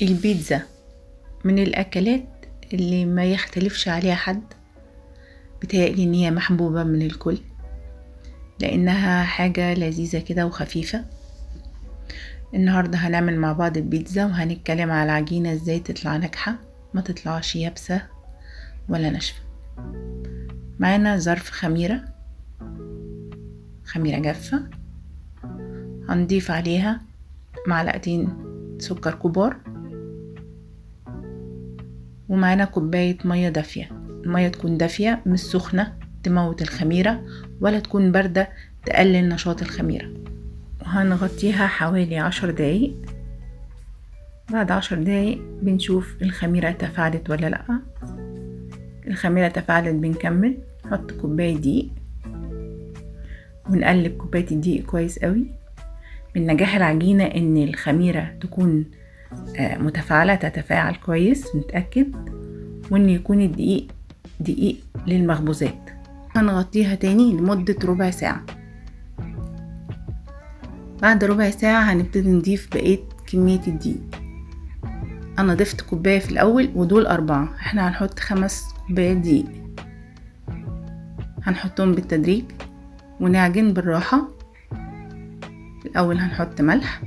البيتزا من الأكلات اللي ما يختلفش عليها حد. بتهيألي إن هي محبوبة من الكل لأنها حاجة لذيذة كده وخفيفة. النهاردة هنعمل مع بعض البيتزا وهنتكلم على العجينة ازاي تطلع ناجحة، ما تطلعش يابسة ولا ناشفة. معانا ظرف خميرة جافة، هنضيف عليها معلقتين سكر كبار، ومعانا كوباية مية دافية. المية تكون دافية مش سخنة تموت الخميرة، ولا تكون باردة تقلل نشاط الخميرة. وهنغطيها حوالي 10 دقايق. بعد 10 دقايق بنشوف الخميرة تفاعلت ولا لأ. الخميرة تفاعلت بنكمل نحط كوباية دقيق ونقلب كوباية الدقيق كويس قوي. من نجاح العجينة ان الخميرة تكون متفاعلة، تتفاعل كويس، نتأكد، وان يكون الدقيق دقيق للمخبوزات. هنغطيها تاني لمدة ربع ساعة. بعد ربع ساعة هنبتدي نضيف بقية كمية الدقيق. انا ضفت كوباية في الاول ودول 4، احنا هنحط 5 كوبايات دقيق. هنحطهم بالتدريج ونعجن بالراحة. الاول هنحط ملح،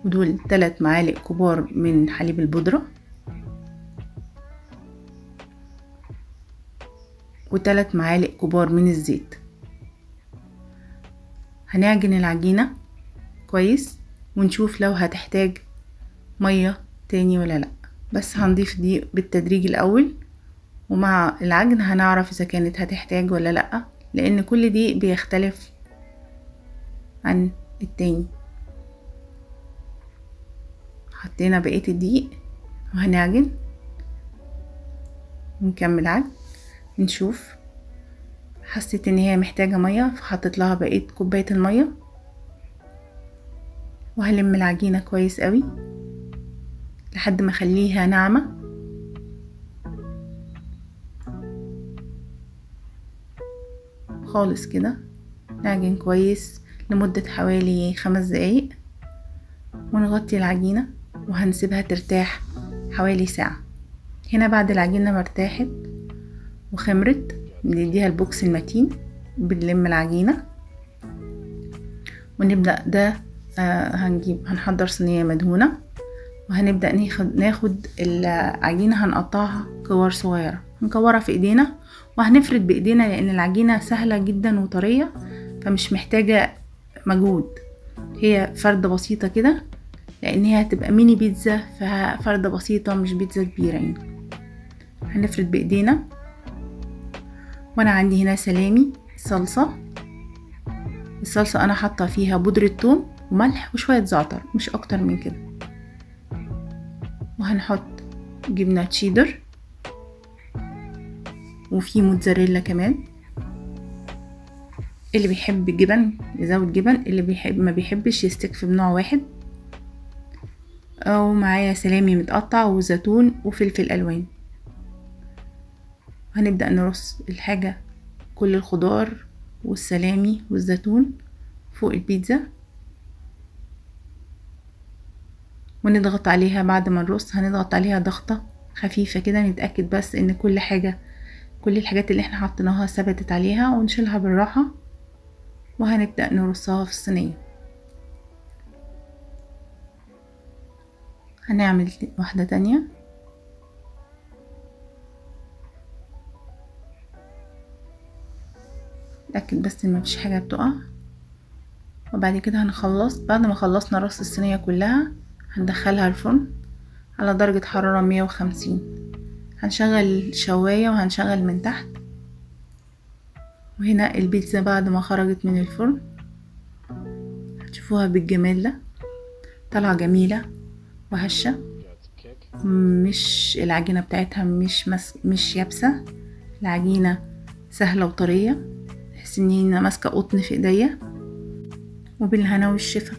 ودول 3 معالق كبار من حليب البودرة، و3 معالق كبار من الزيت. هنعجن العجينة كويس ونشوف لو هتحتاج مية تاني ولا لا، بس هنضيف دي بالتدريج الاول، ومع العجن هنعرف اذا كانت هتحتاج ولا لا، لان كل دي بيختلف عن التاني. حطينا بقية الدقيق وهنعجن ونكمل عجن. نشوف، حسيت ان هي محتاجة مية فحطيت لها بقية كوباية المية، وهلم العجينة كويس قوي لحد ما اخليها ناعمة. خالص كده نعجن كويس لمدة حوالي 5 دقايق، ونغطي العجينة وهنسيبها ترتاح حوالي ساعة. هنا بعد العجينة ما ارتاحت وخمرت بنديها البوكس المتين، بنلم العجينة ونبدأ ده هنحضر صينية مدهونة، وهنبدأ ناخد العجينة هنقطعها كور صغيرة، هنكورها في ايدينا وهنفرد بايدينا، لان العجينة سهلة جدا وطرية فمش محتاجة مجهود. هي فردة بسيطة كده لان هي هتبقى ميني بيتزا، ففردة بسيطة مش بيتزا كبيرة يعني. هنفرد بايدينا. وانا عندي هنا سلامي صلصة. الصلصة انا حاطة فيها بودرة ثوم وملح وشوية زعتر، مش اكتر من كده. وهنحط جبنة تشيدر، وفي موتزاريلا كمان. اللي بيحب جبن يزود جبن، اللي ما بيحبش يستكفي بنوع واحد. او معايا سلامي متقطع وزيتون وفلفل الوان. هنبدأ نرص الحاجة، كل الخضار والسلامي والزيتون فوق البيتزا، ونضغط عليها. بعد ما نرص هنضغط عليها ضغطة خفيفة كده، نتأكد بس ان كل الحاجات اللي احنا حطيناها ثبتت عليها، ونشيلها بالراحة. وهنبدأ نرصها في الصينية. هنعمل واحدة تانية. نتأكد بس ان مفيش حاجة بتقع. وبعد كده هنخلص. بعد ما خلصنا رص الصينية كلها هندخلها الفرن على درجة حرارة 150. هنشغل الشواية وهنشغل من تحت. وهنا البيتزا بعد ما خرجت من الفرن هتشوفوها بالجمال ده، طالعة جميلة وهشة، مش العجينة بتاعتها مش يابسة. العجينة سهلة وطرية، تحس ان هي ماسكة قطن في ايديا. وبالهنا والشفا.